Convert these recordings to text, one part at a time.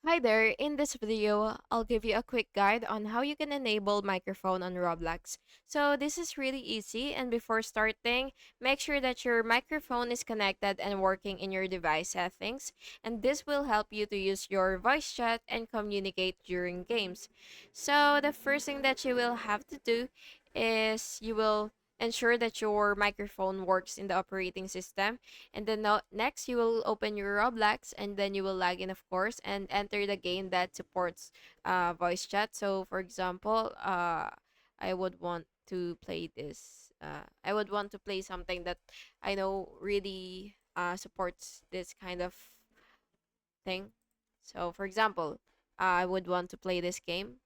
Hi there, in this video, I'll give you a quick guide on how you can enable microphone on Roblox. So this is really easy, and before starting, make sure that your microphone is connected and working in your device settings, and this will help you to use your voice chat and communicate during games. So the first thing that you will have to do is you will ensure that your microphone works in the operating system, and then next, you will open your Roblox and then you will log in, of course, and enter the game that supports voice chat. So, for example, I would want to play this. I would want to play something that I know really supports this kind of thing. So, for example, I would want to play this game.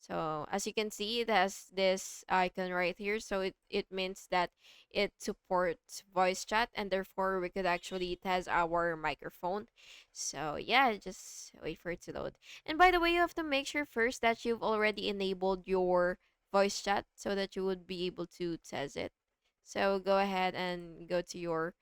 So as you can see, it has this icon right here. So it means that it supports voice chat, and therefore we could actually test our microphone. So yeah, just wait for it to load. And by the way, you have to make sure first that you've already enabled your voice chat so that you would be able to test it. So go ahead and go to your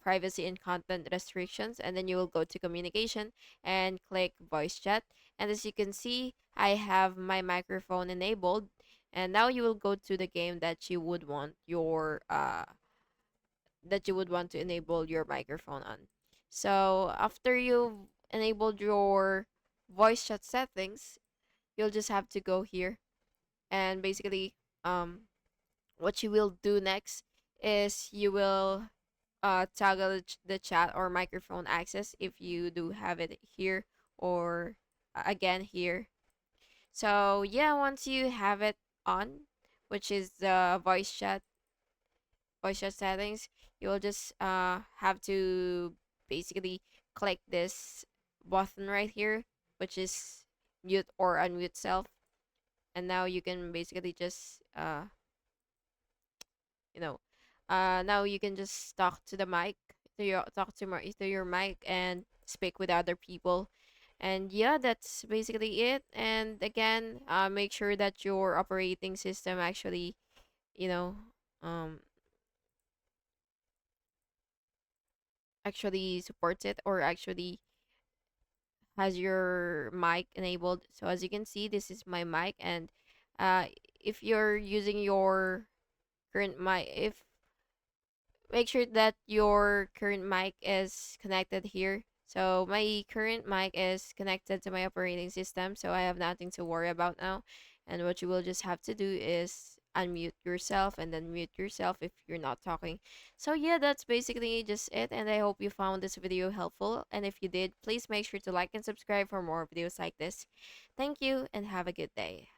privacy and content restrictions, and then you will go to communication and click voice chat. And as you can see, I have my microphone enabled. And now you will go to the game that you would want to enable your microphone on. So after you've enabled your voice chat settings, you'll just have to go here, and basically what you will do next is you will toggle the chat or microphone access if you do have it here, or again here. So yeah, once you have it on, which is the voice chat settings, you'll just have to basically click this button right here, which is mute or unmute self. And now you can basically just you know now you can just talk to the mic, to your mic, and speak with other people. And yeah, that's basically it. And again, make sure that your operating system actually, you know um actually supports it, or actually has your mic enabled. So as you can see, this is my mic. And uh if you're using your current mic, if make sure that your current mic is connected here. So my current mic is connected to my operating system, so I have nothing to worry about now. And what you will just have to do is unmute yourself and then mute yourself if you're not talking. So yeah, that's basically just it, and I hope you found this video helpful. And if you did, please make sure to like and subscribe for more videos like this. Thank you and have a good day.